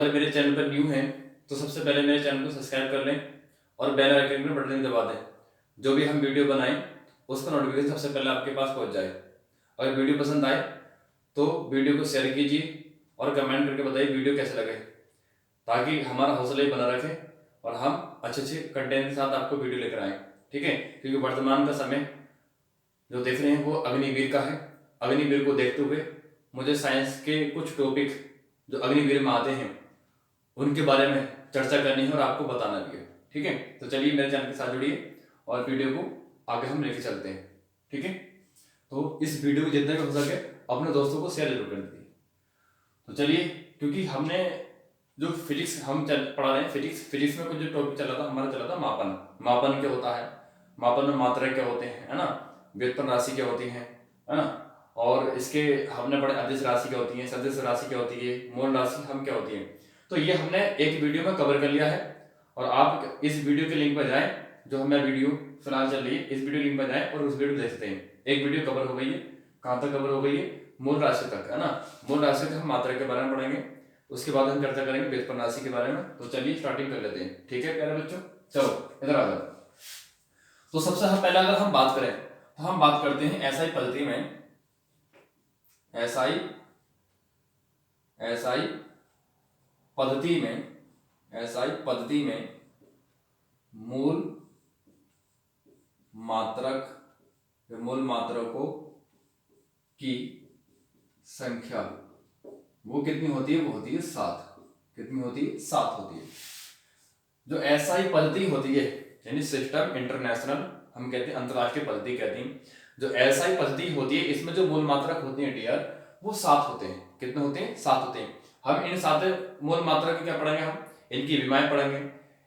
अगर मेरे चैनल पर न्यू हैं तो सबसे पहले मेरे चैनल को सब्सक्राइब कर लें और बेल आइकन में बटन दबा दें। जो भी हम वीडियो बनाएं उसका नोटिफिकेशन सबसे पहले आपके पास पहुंच जाए। अगर वीडियो पसंद आए तो वीडियो को शेयर कीजिए और कमेंट करके बताइए वीडियो कैसे लगे, ताकि हमारा हौसला ही बना रखे और हम अच्छे अच्छे कंटेंट के साथ आपको वीडियो लेकर आएँ। ठीक है, क्योंकि वर्तमान का समय जो देख रहे हैं वो अग्निवीर का है। अग्निवीर को देखते हुए मुझे साइंस के कुछ टॉपिक जो अग्निवीर में आते हैं उनके बारे में चर्चा करनी है और आपको बताना भी है। ठीक है, तो चलिए मेरे चैनल के साथ जुड़िए और वीडियो को आगे हम लेके चलते हैं। ठीक है, तो इस वीडियो को जितना भी हो सके अपने दोस्तों को शेयर जरूर कर दीजिए। तो चलिए, क्योंकि हमने जो फिजिक्स हम पढ़ा रहे हैं, फिजिक्स में कुछ जो टॉपिक चला था हमारा, चला था मापन क्या होता है, मापन में मात्रा क्या होते हैं, है ना, व्युत्पन्न राशि क्या होती है ना, और इसके हमने पढ़े अदिश राशि क्या होती है, सदिश राशि क्या होती है, मूल राशि हम क्या होती है। तो ये हमने एक वीडियो में कवर कर लिया है और आप इस वीडियो के लिंक पर जाएं, जो हमारी वीडियो फिलहाल चल रही है, इस वीडियो लिंक पर जाएं और उस वीडियो देख सकते हैं। एक वीडियो कवर हो गई है, कहाँ तक कवर हो गई है, मूल राशि तक, है ना। मूल राशि तक हम मात्रा के बारे में पढ़ेंगे, उसके बाद हम चर्चा करेंगे व्युत्पन्न राशि के बारे में। तो चलिए स्टार्टिंग कर लेते हैं। ठीक है प्यारे बच्चों, चलो इधर आ जाओ। तो सबसे पहले अगर हम बात करें तो हम बात करते हैं एसआई पद्धति में, एसआई एसआई पद्धति में, एसआई पद्धति में मूल मात्रक, मूल मात्रकों की संख्या वो कितनी होती है, वो होती है 7। कितनी होती है, 7 होती है। जो एसआई पद्धति होती है यानी सिस्टम इंटरनेशनल, हम कहते हैं अंतरराष्ट्रीय पद्धति कहते हैं। जो एसआई पद्धति होती है इसमें जो मूल मात्रक होती है डियर, वो 7 होते हैं। कितने होते हैं, 7 होते हैं। हम इन 7 मूल मात्रक के क्या पढ़ेंगे, हम इनकी विमाएं पढ़ेंगे,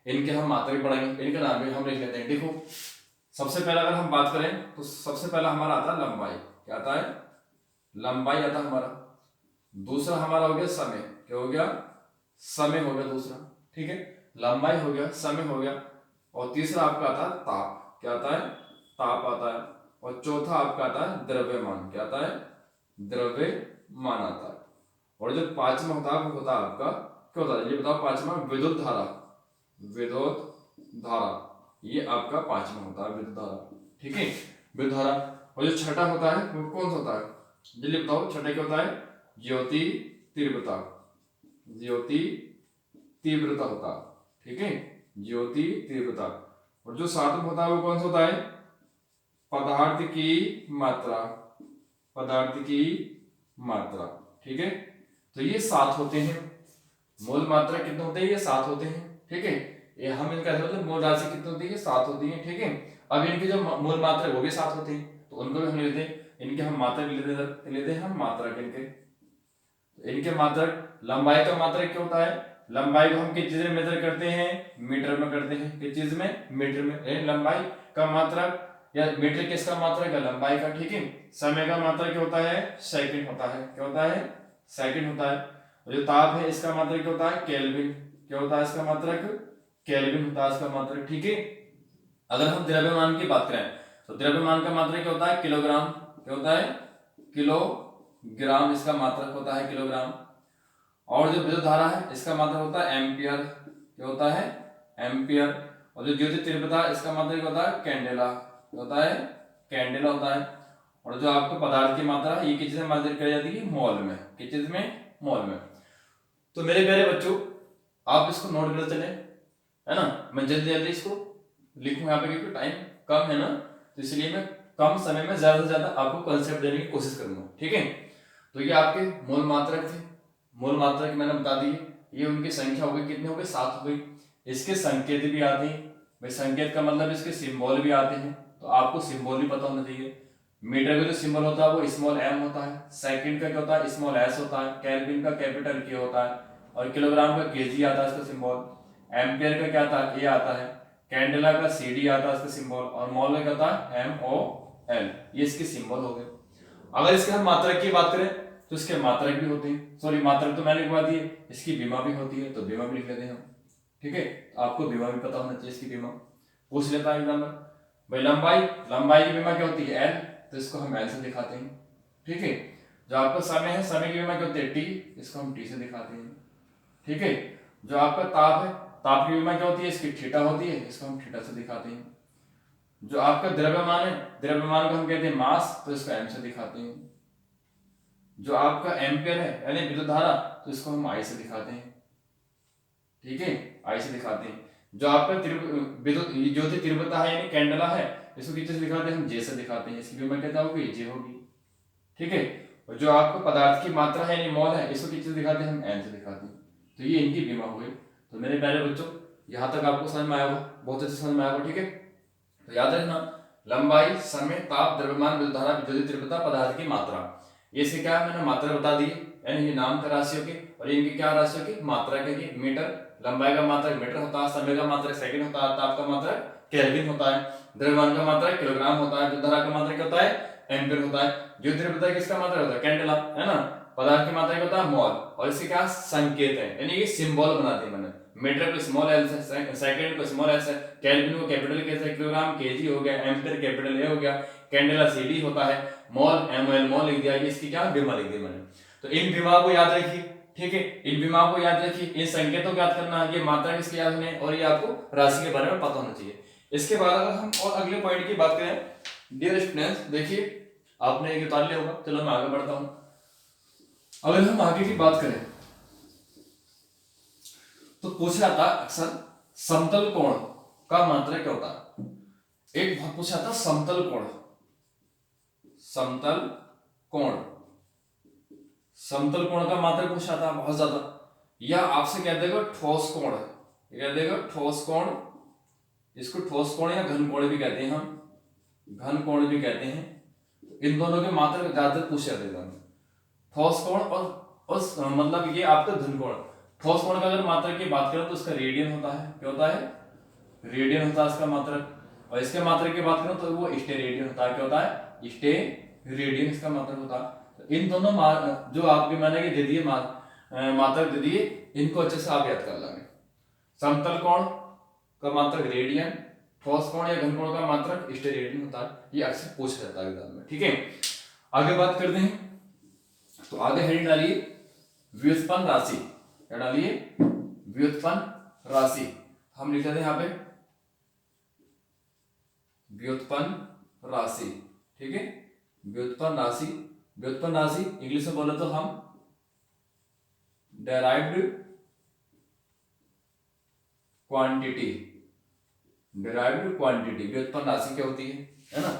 इनके हम मात्रक पढ़ेंगे, इनका नाम भी हम लिख लेते हैं। देखो सबसे पहले अगर हम बात करें तो सबसे पहला हमारा आता है लंबाई। क्या आता है, लंबाई आता है हमारा। दूसरा हमारा हो गया समय, क्या हो गया, समय हो गया दूसरा। ठीक है, लंबाई हो गया, समय हो गया, और तीसरा आपका आता है ताप। क्या आता है, ताप आता है। और चौथा आपका आता है द्रव्यमान। क्या आता है, द्रव्यमान आता है। और जो पांचवा होता है वो होता है आपका, क्या होता है ये बताओ, पांचवा विद्युत धारा। विद्युत धारा ये आपका पांचवा होता है, विद्युत धारा। ठीक है, विद्युत धारा। और जो छठा होता है वो कौन सा होता है, जल्दी बताओ, छठे क्या होता है, ज्योति तीव्रता। ज्योति तीव्रता होता है। ठीक है, ज्योति तीव्रता। और जो सातवां होता है वो कौन सा होता है, पदार्थ की मात्रा। पदार्थ की मात्रा। ठीक है, तो ये 7 होते हैं। मूल मात्रा कितने होते हैं, ये 7 होते हैं। ठीक है, ये हम इनका मतलब मूल राशि कितनी होती है, 7 होती है। ठीक है, अब इनकी जो मूल मात्रा वो भी 7 होती है, तो उनको भी हम लेते हैं, इनके हम मात्रक लेते हैं हम मात्रक इनके। इनके मात्रक, लंबाई का मात्रक क्या होता है, लंबाई को हम किस चीज में मेजर करते हैं, मीटर में करते हैं। किस चीज में, मीटर में। लंबाई का मात्रक या मीटर किसका मात्रक है, लंबाई का। ठीक है, समय का मात्रक क्या होता है, सेकंड होता है। क्या होता है, सेकंड होता है। और जो ताप है इसका मात्रक क्या होता है, केल्विन। क्या होता है इसका मात्रक, केल्विन होता है इसका मात्रक। ठीक है, अगर हम द्रव्यमान की बात करें तो द्रव्यमान का मात्रक क्या होता है, किलोग्राम। क्या होता है, किलोग्राम इसका मात्रक होता है, किलोग्राम। और जो विद्युत धारा है इसका मात्रक होता है एम्पियर। क्या होता है, एम्पियर। और जो ज्योति तीव्रता इसका मात्रक होता है कैंडेला। होता है, कैंडेला होता है। और जो आपको पदार्थ की मात्रा ये किस चीज में मेजर करी जाती है, मोल में। किस चीज में, मोल में। तो मेरे प्यारे बच्चों आप इसको नोट करते चले, है ना। मैं जल्दी जल्दी इसको लिखूं यहाँ पे क्योंकि टाइम कम है ना, तो इसलिए मैं कम समय में ज्यादा से ज्यादा आपको कंसेप्ट देने की कोशिश करूंगा। ठीक है, तो ये आपके मूल मात्रक थे। मूल मात्रक मैंने बता दी, ये उनकी संख्या हो गई, कितनी हो गई, 7 हो गई। इसके संकेत भी आते हैं भाई, संकेत का मतलब इसके सिंबल भी आते हैं, तो आपको सिंबल भी पता होना चाहिए। मीटर का जो सिंबल होता है वो स्मॉल एम होता है, सेकंड का क्या होता है, स्मॉल एस होता है, केल्विन का कैपिटल के होता है, और किलोग्राम का केजी आता है इसका सिंबल। एम्पियर का क्या आता है, ए आता है। कैंडेला का सीडी आता है इसका सिंबल, और मॉल का क्या होता है, एम ओ एल। ये इसके सिंबल हो गए। अगर इसके हम मात्रक की बात करें तो इसके मात्रक भी होते हैं, सॉरी मात्रक तो मैंने लिखवा दी है, इसकी बीमा भी होती है, तो बीमा भी लिख लेते हैं हम। ठीक है, आपको बीमा भी पता होना चाहिए, इसकी बीमा पूछ लेता है एग्जाम में भाई। लंबाई, लंबाई की बीमा क्या होती है, एल, तो इसको हम एल से दिखाते हैं। ठीक है, जो आपका समय है, समय की बीमा क्या होती है, टी, इसको हम टी से दिखाते हैं। ठीक है। जो आपका ताप है, ताप की विमा क्या होती है, इसकी थीटा होती है, इसको हम थीटा से दिखाते हैं। जो आपका द्रव्यमान है, द्रव्यमान को हम कहते हैं मास, तो इसको एम से दिखाते हैं। जो आपका एम्पियर है यानी विद्युत धारा, तो इसको हम आई से दिखाते हैं। ठीक है, आई से दिखाते हैं। जो आपका विद्युत ज्योति तीव्रता है यानी कैंडला है, इसको किससे दिखाते हैं, हम जे से दिखाते हैं। इसकी विमा क्या होगी, जे होगी। ठीक है। और जो आपको पदार्थ की मात्रा है यानी मोल है, इसको किससे दिखाते हैं, हम एन से दिखाते हैं। तो ये इनकी विमा हो गई। तो मेरे प्यारे बच्चों, यहाँ तक आपको समझ में आया होगा, बहुत अच्छे समझ में आया होगा। ठीक है, तो याद रखना, लंबाई, समय, ताप, द्रव्यमान, विद्युत धारा, विद्युत तीव्रता, पदार्थ की मात्रा, ये से क्या मैंने मात्रा बता दी है, यानी ये नाम का राशियों की, और इनकी क्या राशियों की मात्रा की। मीटर, लंबाई का मात्रक मीटर होता है, समय का मात्रक सेकंड होता है, ताप का मात्रक केल्विन होता है, द्रव्यमान का मात्रक किलोग्राम होता है, विद्युत धारा का मात्रक क्या होता है, एम्पीयर होता है, विद्युत तीव्रता किसका मात्रक होता है, कैंडेला, है ना, पदार्थ की मात्रा क्या होता है, मोल, और इसके क्या संकेत है, यानी ये सिंबल बनाते हैं मैंने। मीटर को स्मॉल एल से, सेकंड को स्मॉल एस है, केल्विन को कैपिटल के से, किलोग्राम केजी हो गया, एम्पीयर कैपिटल ए हो गया, कैंडेला सीडी होता है, मोल एमएल मोल लिख दिया, इसकी क्या विमा लिख दी मैंने। तो इन विमा को याद रखिए। ठीक है, इन विमा को याद रखिए, इन संकेतों को याद करना, ये मात्रा किसके याद होने, और ये आपको राशि के बारे में पता होना चाहिए। इसके बाद अगर हम और अगले पॉइंट की बात करें, डियर स्टूडेंट्स, देखिए आपने एक उतार लिया होगा, चलो मैं आगे बढ़ता हूं। अगर हम आगे की बात करें तो पूछा जाता अक्सर समतल कोण का मात्रक क्या होता है। एक बहुत पूछा जाता समतल कोण, समतल कोण, समतल कोण का मात्रक पूछा था बहुत ज्यादा। या आपसे कह देगा ठोस कोण, कह देगा ठोस कोण, इसको ठोस कोण या घन कोण भी कहते हैं, हम घन कोण भी कहते हैं। इन दोनों के मात्रक ज्यादा पूछे जाते हैं, ठोस कोण और मतलब ये आपका घन कोण। ठोस कोण का अगर मात्रक की बात करें तो उसका रेडियन होता है, क्या होता है, रेडियन होता है इसका मात्रक। और इसके मात्रक की बात करें तो वो स्टेरेडियन होता है, क्या होता है, स्टेरेडियन इसका मात्रक होता है। तो इन दोनों जो आपके मैंने दे दिए मात्रक दे दिए, इनको अच्छे से आप याद कर लेंगे। समतल कोण का मात्रक रेडियन, ठोस कोण या घन कोण का मात्रक स्टेरेडियन होता है, ये अक्सर पूछा जाता है एग्जाम में। ठीक है, आगे बात करते हैं। तो आगे हेडिंग डालिए व्युत्पन्न राशि, क्या डालिए, व्युत्पन्न राशि। हम लिख लेते हैं यहां पे व्युत्पन्न राशि। ठीक है, व्युत्पन्न राशि, व्युत्पन्न राशि इंग्लिश में बोले तो हम डेराइव्ड क्वांटिटी, डेराइव्ड क्वांटिटी व्युत्पन्न राशि क्या होती है ना।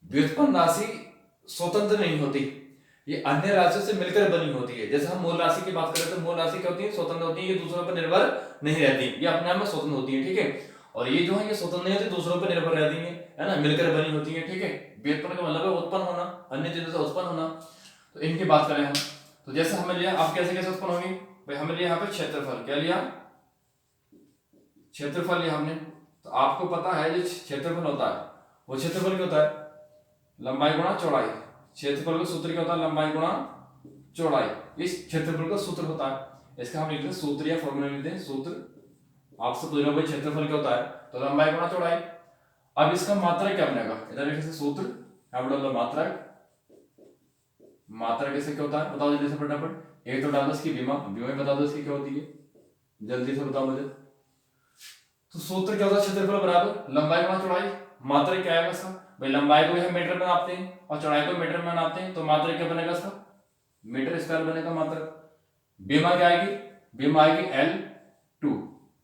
व्युत्पन्न राशि स्वतंत्र नहीं होती, ये अन्य राशियों से मिलकर बनी होती है। जैसे हम मूल राशि की बात करें तो मूल राशि क्या होती है, स्वतंत्र होती है, ये दूसरों पर निर्भर नहीं रहती, ये अपने आप में स्वतंत्र होती है। ठीक है, और ये जो है ये स्वतंत्र नहीं होती, दूसरों पर निर्भर रहती है ना, मिलकर बनी होती है। ठीक है, व्युत्पन्न का मतलब है उत्पन्न होना, अन्य चीजों से उत्पन्न होना। तो इनकी बात करें हम, तो जैसे हमें लिया, आप कैसे कैसे उत्पन्न होगी भाई, हमें लिया यहाँ पे क्षेत्रफल, क्या लिया, क्षेत्रफल लिया हमने। तो आपको पता है जो क्षेत्रफल होता है वो क्षेत्रफल क्या होता है, लंबाई गुणा चौड़ाई। क्षेत्रफल का सूत्र क्या होता है, लंबाई गुणा चौड़ाई, इस क्षेत्रफल का सूत्र होता है। इसका हम लिखते हैं सूत्र या फॉर्मूला लिखते हैं सूत्र। आपसे पूछ रहा भाई क्षेत्रफल क्या होता है, तो लंबाई गुणा चौड़ाई। अब इसका मात्रक क्या बनेगा, इधर लिखे से सूत्र, अब डाल दो मात्रक, मात्रक कैसे क्या होता है बताओ जल्दी से फटाफट। एक तो डाल दो इसकी विमा, विमा बता दो इसकी क्या होती है, जल्दी से बताओ मुझे। तो सूत्र क्या होता है, क्षेत्रफल बराबर लंबाई गुणा चौड़ाई। मात्रक क्या आएगा इसका भाई, लंबाई को भी हम मीटर में नापते हैं और चौड़ाई को मीटर में नापते हैं, तो मात्रक क्या बनेगा इसका, मीटर स्क्वायर बनेगा मात्रक। बीमा क्या आएगी, बीमा आएगी L2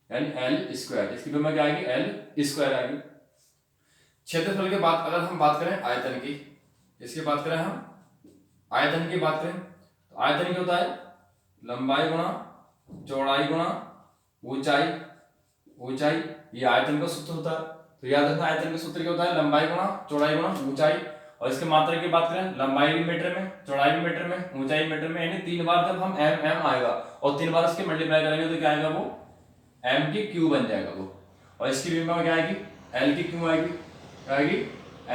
यानी L स्क्वायर, इसकी बीमा क्या आएगी, L स्क्वायर आएगी। क्षेत्रफल के बाद अगर हम बात करें आयतन की, इसकी बात करें हम आयतन की बात करें, तो आयतन क्या होता है, लंबाई गुणा चौड़ाई गुणा ऊंचाई, ऊंचाई ये आयतन का सूत्र होता है। तो याद रखना आयतन का सूत्र क्या होता है, लंबाई गुणा चौड़ाई गुणा ऊंचाई। और इसके मात्रा की बात करें, लंबाई भी मीटर में, चौड़ाई भी मीटर में, ऊंचाई मीटर में, यानी 3 बार जब हम m आएगा और 3 बार इसके मल्टीप्लाई करेंगे तो क्या आएगा, वो m की क्यू बन जाएगा वो। और इसकी विमा क्या आएगी, l की क्यू आएगी, क्या आएगी,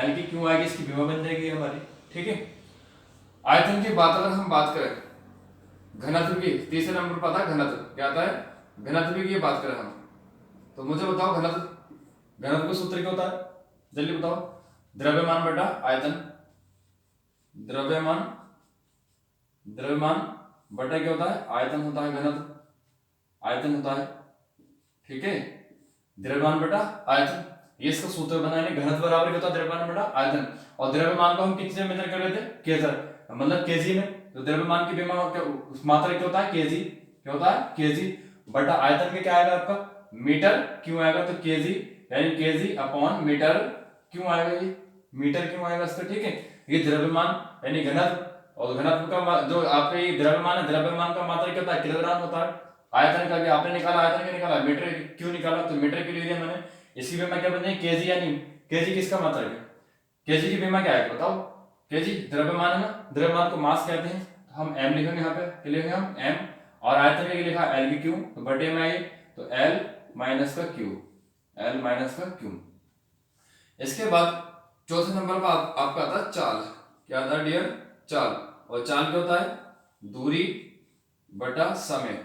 l की क्यू आएगी, इसकी विमा बन जाएगी हमारी। ठीक है, आयतन की बात अगर हम बात करें, घनत्व की, तीसरे नंबर पर आता है घनत्व, क्या आता है, घनत्व की बात करें हम, तो मुझे बताओ घनत्व, घनत्व का सूत्र क्या होता है, जल्दी बताओ। द्रव्यमान बटा आयतन, द्रव्यमान, द्रव्यमान बटा क्या होता है, आयतन होता है घनत्व। आयतन होता है, ठीक है, द्रव्यमान बटा आयतन। ये इसका सूत्र बनाने, घनत्व बराबर क्या होता है, द्रव्यमान बटा आयतन। और द्रव्यमान को हम किससे मेजर कर रहे थे, केजर, मतलब केजी में। तो द्रव्यमान की मात्रा क्या होता है, केजी, क्या होता है, केजी, बटा आयतन में क्या आएगा आपका, मीटर क्यों आएगा, तो केजी यानी केजी अपॉन मीटर क्यों आएगा, ये मीटर क्यों आएगा इसका, ठीक है। ये द्रव्यमान यानी घनत्व, और घनत्व का जो आपका ये द्रव्यमान है, द्रव्यमान का मात्रा क्या होता है, किलोग्राम होता है। आयतन का भी आपने निकाला, आयतन का निकाला, मीटर क्यों निकाला, तो मीटर के लिए मैंने, इसकी बीमा क्या बन जाएगी, केजी, यानी केजी किसका मात्रा है, केजी की बीमा क्या है बताओ, केजी द्रव्यमान है ना, द्रव्यमान को मास कहते हैं, तो हम एम लिखेंगे यहाँ पे, क्या लिखेंगे हम एम, और आयतन के लिए लिखा एल की क्यू, तो बटे में आइए तो एल माइनस का क्यू, एल माइनस का क्यू। इसके बाद चौथे नंबर पर आपका आता है चाल, क्या आता है डियर, चाल। और चाल क्या होता है, दूरी बटा समय,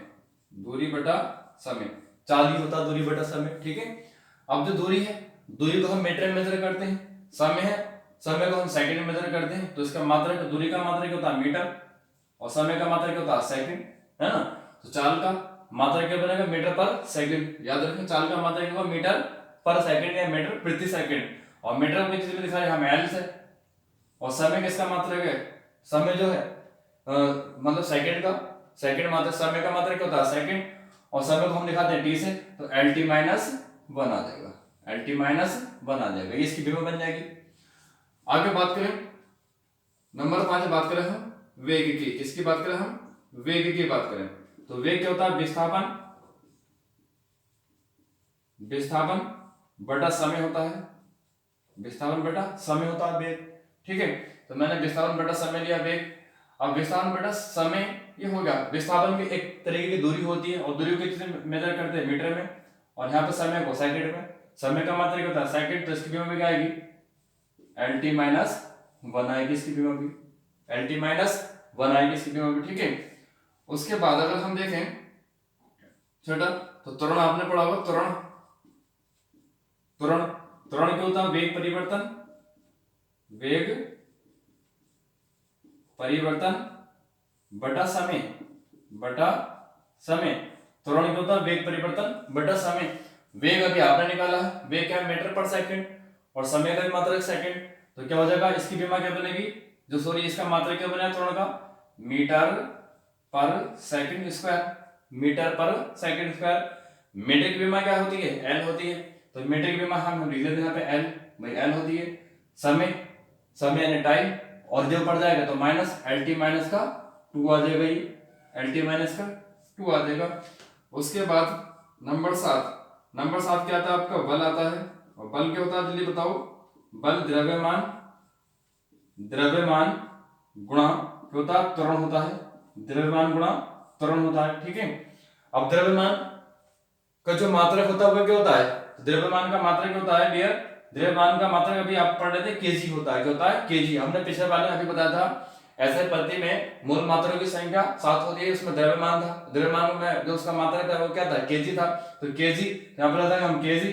दूरी बटा समय, चाल ही होता है दूरी बटा समय, ठीक है। अब जो दूरी है, दूरी को हम मीटर में मेजर करते हैं, समय है, समय को हम सेकंड में मेजर करते हैं, तो इसका मात्रा, दूरी का मात्रा क्या होता है, मीटर, और समय का मात्रा क्या होता है, सेकंड, है ना। तो चाल का मात्रा क्या बनेगा, मीटर पर सेकंड, याद रखें, चाल का मात्रा क्या होगा, मीटर पर सेकंड या मीटर प्रति सेकंड, और मीटर को किस में दिखा रहे हम एल से, और समय किसका मात्रा है, समय जो है मतलब सेकंड का, सेकंड मात्रा, समय का मात्रा क्या होता है सेकंड, और समय को हम दिखाते हैं टी से, तो एल टी माइनस वन आ जाएगा, एल टी माइनस वन आ जाएगा, ये इसकी बीमा बन जाएगी। आगे बात करें नंबर 5 बात करें हम वेग की, किसकी बात करें हम, वेग की बात करें, तो वेग क्या होता है, विस्थापन, विस्थापन बटा समय होता है, विस्थापन बटा समय होता है वेग, ठीक है। तो मैंने विस्थापन बटा समय लिया वेग। अब विस्थापन बटा समय ये हो गया, विस्थापन की एक तरीके की दूरी होती है, और दूरी को किससे मेजर करते हैं, मीटर में, और यहाँ पे समय को सेकंड में, समय का मात्रा क्या होता है सेकंड, तो इसकी बीमा भी क्या आएगी, एल टी माइनस वन आएगी, इसकी बीमा भी एल टी माइनस वन आएगी, इसकी बीमा भी, ठीक है। उसके बाद अगर हम देखें छोटा, तो त्वरण आपने पढ़ा होगा, त्वरण, त्वरण, त्वरण क्या होता है, वेग परिवर्तन, वेग परिवर्तन बटा समय, बटा समय, त्वरण क्या होता है, वेग परिवर्तन बटा समय। वेग अभी आपने निकाला है, वेग क्या है, मीटर पर सेकंड, और समय का भी मात्रक सेकंड, तो क्या हो जाएगा, इसकी बीमा क्या बनेगी, जो सॉरी इसका मात्रक क्या बनेगा त्वरण का, मीटर पर सेकंड स्क्वायर, मीटर पर सेकंड स्क्वायर। मीटर की बीमा क्या होती है, एल होती है, तो मीटर की बीमा हम लिख लेते हैं यहाँ पे एल, भाई एल होती है। समय, समय यानी टाइम, और जो पड़ जाएगा तो माइनस एल टी माइनस का 2 आ जाएगा, ये एल टी माइनस का 2 आ जाएगा। उसके बाद नंबर 7, नंबर 7 क्या आता है आपका, बल आता है, और बल क्या होता है जल्दी बताओ, बल द्रव्यमान, द्रव्यमान गुणा क्या होता है, त्वरण होता है, द्रव्यमान गुणा त्वरण होता है, ठीक है। अब द्रव्यमान का जो मात्रक होता है वो क्या होता है, द्रव्यमान का मात्रक क्या होता है डियर, द्रव्यमान का मात्रक अभी आप पढ़ लेते केजी होता है, क्या होता है केजी, हमने पिछले वाले में अभी बताया था। ऐसे पद्धति में मूल मात्राओं की संख्या 7 होती है, उसमें द्रव्यमान था, द्रव्यमान में जो उसका मात्रक था वो क्या था, केजी था, तो केजी यहाँ पर रखेंगे हम केजी,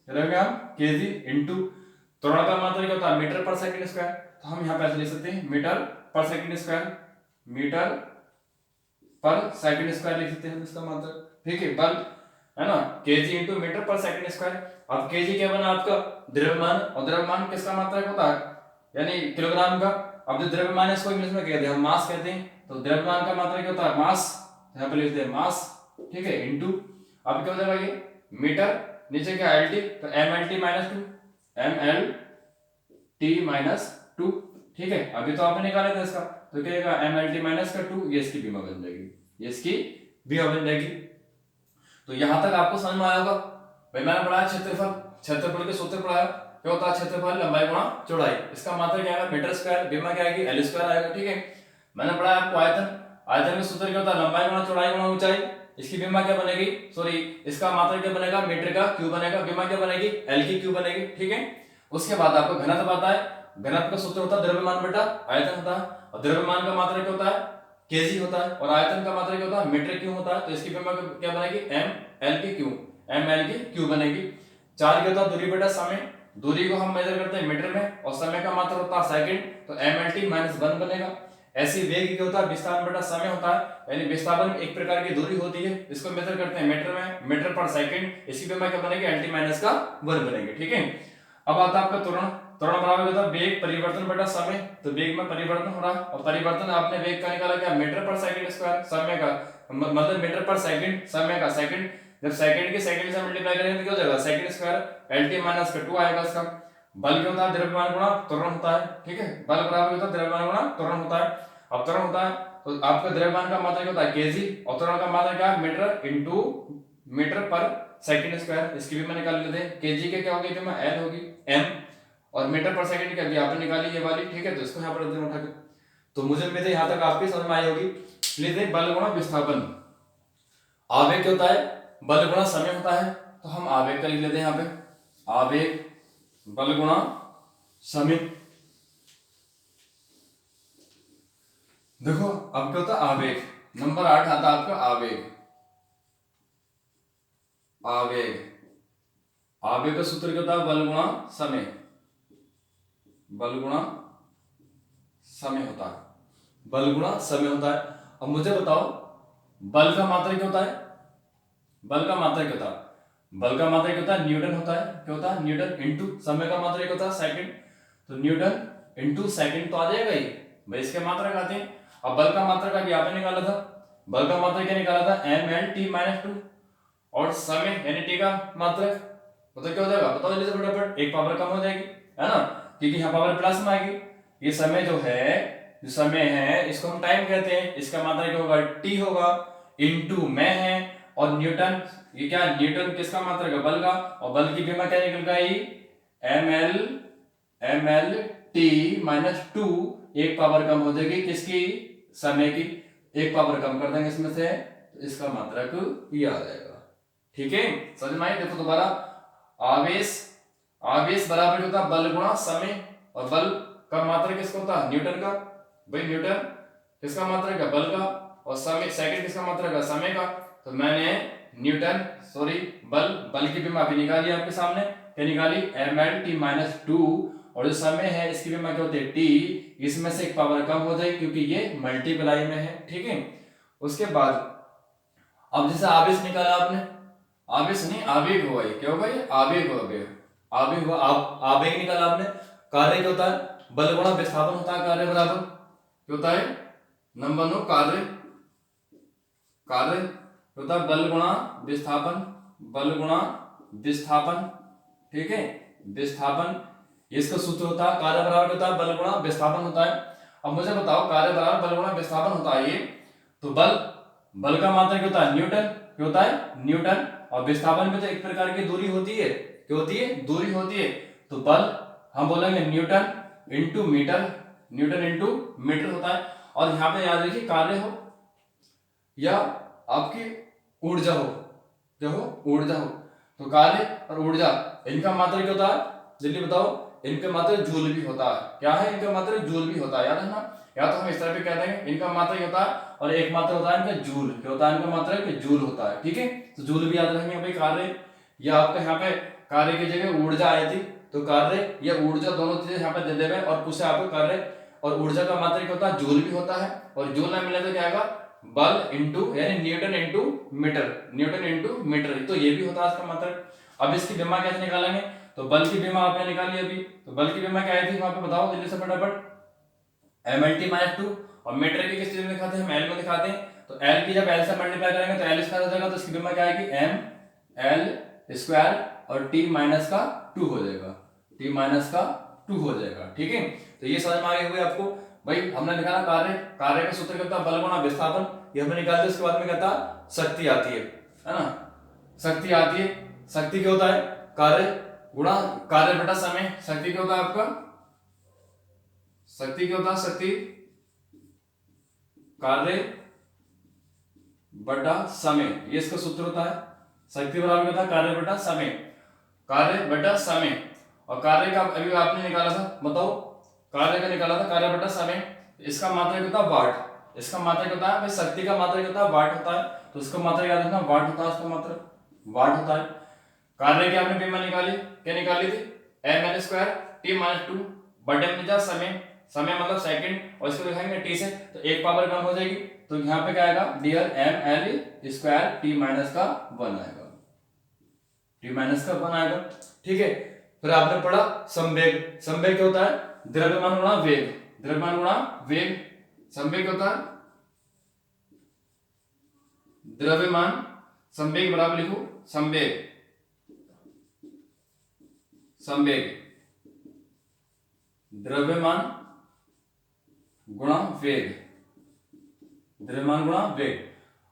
रखेंगे हम केजी इंटू त्वरण का मात्रक क्या होता है, मीटर पर सेकंड स्क्वायर, तो हम यहाँ पे ऐसे लिख सकते हैं मीटर पर सेकंड स्क्वायर, मीटर पर सेकंड स्क्वायर लिख सकते हैं इसका मात्रक, ठीक है। बल है ना, केजी इंटू मीटर पर सेकंड स्क्वायर। अब केजी क्या बना आपका, द्रव्यमान, और द्रव्यमान किसका मात्रक होता है, यानी किलोग्राम का। अब जो द्रव्यमान है इसको इंग्लिश में कहते हैं हम मास कहते हैं, तो द्रव्यमान का मात्रक क्या होता है मास, यहाँ पे लिखते हैं मास, ठीक है, इंटू अब क्या हो जाएगा ये मीटर, नीचे क्या एल टी, तो M L T minus 2, M L T minus 2, ठीक है। अभी तो आपने निकाला था इसका, तो क्या होगा एम एल टी माइनस का 2, ये इसकी बीमा बन जाएगी, ये इसकी बीमा बन जाएगी। तो यहां तक आपको समझ में आया होगा। भाई मैंने पढ़ाया क्षेत्रफल, क्षेत्रफल के सूत्र पढ़ाया, क्या होता है क्षेत्रफल, लंबाई गुणा चौड़ाई, इसका मात्रक क्या आएगा मीटर स्क्वायर, बीमा क्या आएगी एल स्क्वायर आएगा, ठीक है। मैंने पढ़ाया आपको आयतन, आयतन का सूत्र क्या होता है लंबाई गुणा चौड़ाई गुणा ऊंचाई, इसकी बीमा क्या बनेगी, सॉरी इसका मात्रक क्या बनेगा, मीटर का क्यू बनेगा, बीमा क्या बनेगी एल की क्यू बनेगी, ठीक है। उसके बाद आपको घनत्व आता है, घनत्व का सूत्र होता है द्रव्यमान बटा आयतन होता है, और द्रव्यमान का मात्रक क्या होता है केजी होता है, और आयतन का मात्रक क्या होता है मीटर क्यू होता है, तो इसकी बीमा क्या बनेगी एम एल की क्यू, एम एल की क्यू बनेगी। चार क्या होता है दूरी बटा समय, दूरी को हम मेजर करते हैं मीटर में, और समय का मात्रक होता है सेकंड, तो एम एल टी माइनस 1 बनेगा। ऐसी वेग क्या होता है, विस्थापन बटा समय होता है, यानी विस्थापन एक प्रकार की दूरी होती है, इसको मेजर करते हैं मीटर में, मीटर पर सेकंड। इसी पे क्या बनेगी, LT माइनस का वर्ग बनेगी, ठीक है। अब आता है आपका त्वरण, त्वरण बराबर होता है वेग परिवर्तन बटा समय, तो वेग में परिवर्तन हो रहा है, और परिवर्तन आपने वेग का निकाला क्या, मीटर पर सेकंड स्क्वायर, समय का मतलब मीटर पर सेकंड, समय का सेकंड, जब सेकंड के सेकंड से मल्टीप्लाई करेंगे तो क्या हो जाएगा, सेकंड स्क्वायर, LT माइनस का 2 आएगा इसका। बल क्या होता है, द्रव्यमान गुणा त्वरण होता है, ठीक है, बल बराबर होता है द्रव्यमान गुणा त्वरण होता है। अब त्वरण होता है तो आपका द्रव्यमान का मात्रक होता है केजी, और त्वरण का मात्रक क्या है, मीटर इनटू मीटर पर सेकंड स्क्वायर। इसकी भी मैं निकाल लेते हैं, केजी के क्या होगी, तो एल होगी एम, और मीटर पर सेकंड क्या, अभी आपने निकाली ये वाली, ठीक है, तो इसको यहाँ पर रख देना उठा के। तो मुझे उम्मीद है यहाँ तक आपकी समझ में आई होगी। प्लीज बल गुणा विस्थापन, आवेग क्या होता है, बल गुणा समय होता है, तो हम आवेग का लिख लेते हैं यहाँ पे, आवेग बल गुणा समय। देखो अब क्या होता है आवेग, नंबर 8 आता है आपका आवेग, आवेग, आवेग का सूत्र क्या होता है, बल गुणा समय, बल गुणा समय होता है, बल गुणा समय होता है। अब मुझे बताओ बल का मात्रक क्या होता है, बल का मात्रक क्या होता है, बल का मात्रक क्या होता है, न्यूटन होता है, क्या होता है, न्यूटन इनटू समय का मात्रक क्या होता है, सेकंड, तो न्यूटन इनटू सेकंड तो आ जाएगा ही भाई, इसके मात्रक आते हैं। अब बल का मात्रक अभी आपने निकाला था, बल का मात्रक क्या निकाला था, mL/t-2, और समय यानी t का मात्रक मतलब क्या हो जाएगा, बताओ जल्दी से फटाफट, एक पावर कम हो जाएगी, है ना, क्योंकि यहाँ पावर प्लस में आएगी। ये समय जो है, जो समय है इसको हम टाइम कहते हैं, इसका मात्रक क्या होगा, t होगा, इनटू में है, और न्यूटन, ये क्या, न्यूटन किसका मात्रक है, बल का, और बल की विमा क्या निकल गई, mL/t-2, एक पावर कम हो जाएगी किसकी, समय की, एक पावर कम कर देंगे इसमें से, तो इसका मात्रक ये आ जाएगा, ठीक है, समझ में आई। देखो दोबारा, आवेश, आवेश बराबर होता है बल गुणा समय, और बल का मात्रक किसका होता है, न्यूटन का, भाई न्यूटन किसका मात्रक है, बल का, और समय सेकंड किसका मात्रक है, समय का, तो मैंने न्यूटन सॉरी बल, बल की भी मैं अभी निकाली आपके सामने, क्या निकाली, mL/t-2, और जो समय है इसकी भी मैं क्या होती है, t, इसमें से एक पावर कम हो जाएगी क्योंकि ये मल्टीप्लाई में है, ठीक है। उसके बाद अब जैसे आवेश निकाला आपने, आवेश नहीं आवेग हुआ, ये क्या होगा, ये आवेग होगा, आवेग हुआ, आवेग निकाला आपने। कार्य क्या होता है, बल गुणा विस्थापन होता है, कार्य बराबर क्या होता है, नंबर 9 कार्य, कार्य होता है बल गुणा विस्थापन, बल गुणा विस्थापन, ठीक है, विस्थापन, इसका सूत्र होता है कार्य बराबर होता है बल गुणा विस्थापन होता है। अब मुझे बताओ कार्य बराबर बल गुणा विस्थापन होता है ये, तो बल, बल का मात्रक क्या होता है, न्यूटन, क्या होता है, न्यूटन, और विस्थापन में तो एक प्रकार की दूरी होती है, क्या होती है, दूरी होती है, तो बल हम बोलेंगे newton into meter, newton into meter होता है। और यहाँ पे याद रखिए कार्य हो या आपकी ऊर्जा हो, क्या हो, ऊर्जा हो, तो कार्य और ऊर्जा इनका मात्रक क्या होता है, जल्दी बताओ, इनका मात्रक जूल भी होता है, क्या है, इनका मात्रक जूल भी होता है, याद है ना, या तो हम इस तरह पे कह देंगे इनका मात्रक होता है, और एक मात्रक होता है इनका जूल, क्या होता है इनका मात्रक जूल होता है, ठीक है, तो जूल भी याद रखेंगे भाई। कार्य या आपका यहाँ पे कार्य की जगह ऊर्जा आई थी, तो कार्य या ऊर्जा दोनों चीजें यहाँ पे दे देवे, और पूछे आपको कार्य और ऊर्जा का मात्रक होता है जूल भी होता है, और जूल ना मिले तो क्या आएगा, बल इंटू यानी newton into meter, newton into meter, तो ये भी होता है इसका मात्रक। अब इसकी विमा कैसे निकालेंगे, तो बल की विमा आपने निकाली अभी, तो बल की विमा क्या आई थी वहां पे बताओ जल्दी से फटाफट, mL/t-2, और मीटर की किस चीज में दिखाते हैं, हम एल में दिखाते हैं, तो एल की जब एल से मल्टीप्लाई करेंगे तो एल स्क्वायर हो जाएगा, तो इसकी विमा क्या आएगी, mL² और t-2 हो जाएगा, t-2 हो जाएगा, ठीक है। तो ये समझ में आ गई होगी आपको भाई, हमने निकाला कार्य, कार्य का सूत्र क्या होता है, बल गुणा विस्थापन, ये हमने निकाल दिया। उसके बाद में कहता शक्ति आती है ना, शक्ति आती है, शक्ति क्या होता है, कार्य गुणा कार्य बटा समय, शक्ति क्या होता है आपका, शक्ति क्या होता है, शक्ति कार्य बटा समय, ये इसका सूत्र होता है, शक्ति बराबर होता है कार्य बटा समय, कार्य बटा समय, और कार्य का अभी आपने निकाला था, बताओ कार्य का निकाला था, कार्य बटा समय, इसका मात्रक होता है वाट, इसका मात्रक होता है भाई, शक्ति का मात्रक होता है वाट होता है, तो इसका मात्रक याद रखना, वाट होता है, इसका मात्रक वाट होता है। कार्य की आपने विमा निकाली, क्या निकाली थी, mL² t-2 बटे में जा समय, समय मतलब सेकंड, और इसको लिखेंगे टी से, तो एक पावर कम हो जाएगी, तो यहाँ पे क्या आएगा dear M L square T minus का 1 आएगा, टी माइनस का 1 आएगा। ठीक है, फिर आपने पढ़ा संवेग। संवेग क्या होता है? द्रव्यमान गुणा वेग, द्रव्यमान गुणा वेग। संवेग क्या होता है? द्रव्यमान, संवेग बराबर लिखो संवेग, संवेग द्रव्यमान गुणा वेग, द्रव्यमान गुणा वेग।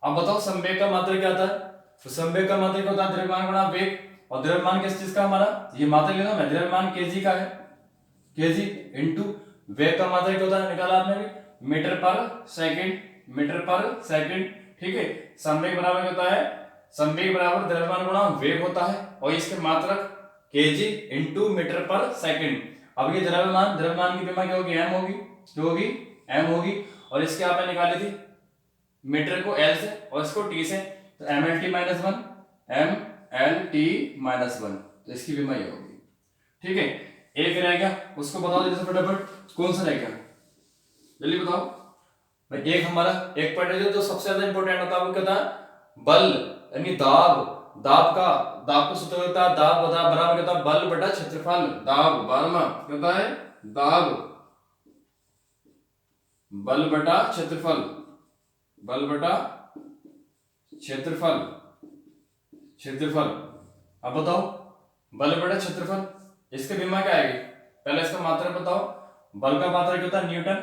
अब बताओ संवेग का मात्रक क्या आता है? तो संवेग का मात्रक क्या होता है? द्रव्यमान गुणा वेग। और द्रव्यमान किस चीज का हमारा? ये मात्रक लेना है, द्रव्यमान केजी का है, केजी इनटू वेग का मात्रक क्या होता है? निकाला आपने भी, मीटर पर सेकंड, मीटर पर सेकंड। ठीक है, संवेग बराबर क्या होता है? संवेग बराबर द्रव्यमान गुणा वेग होता है, और इसके मात्रक केजी इनटू मीटर पर सेकंड। अब ये द्रव्यमान, द्रव्यमान की विमा क्या होगी? एम होगी, क्या होगी? एम होगी। और इसके आपने निकाली थी मीटर को एल से और इसको टी से, तो M L T minus 1, M L T minus 1, तो इसकी विमा ये होगी। ठीक है, एक रह गया, उसको बताओ जैसे फटाफट, कौन सा रह गया जल्दी बताओ भाई। एक हमारा एक पॉइंट है जो सबसे ज्यादा इंपॉर्टेंट होता है, वो क्या होता है? बल यानी दाब। दाब का सूत्र होता है दाब बराबर क्या होता है? बल बटा क्षेत्रफल। दाब 12वां क्या होता है? दाब बल बटा क्षेत्रफल, बल बटा क्षेत्रफल, क्षेत्रफल। अब बताओ बल बटा क्षेत्रफल, इसके विमा क्या आएगी? पहले इसका मात्रक बताओ। बल का मात्रक क्या होता है? न्यूटन,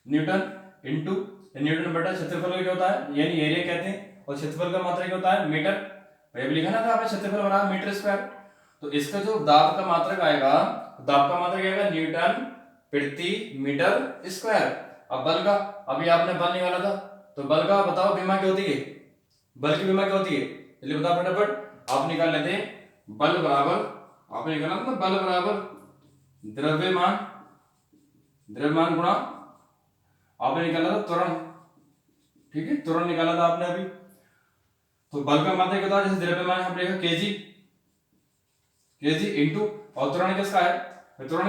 न्यूटन इनटू न्यूटन बटा क्षेत्रफल क्या होता है? यानी एरिया कहते हैं, और क्षेत्रफल का मात्रक क्या होता है? मीटर। भाई अभी लिखा ना था आपने क्षेत्रफल बराबर मीटर स्क्वायर, तो इसका जो दाब का मात्रक आएगा, दाब का मात्रक आएगा न्यूटन प्रति मीटर स्क्वायर। अब बल का, अभी आपने बल निकाला था, तो बल का बताओ विमा क्या होती है? बल की विमा क्या होती है? चलिए बताओ फटाफट, आप निकाल लेते हैं। बल बराबर, आपने निकाला था बल बराबर द्रव्यमान, द्रव्यमान गुणा आपने निकाला था त्वरण। ठीक है, त्वरण निकाला था आपने अभी, तो बल का मात्रक क्या होता है? जैसे द्रव्यमान हमने लिखा केजी, केजी इनटू, और त्वरण किसका है? त्वरण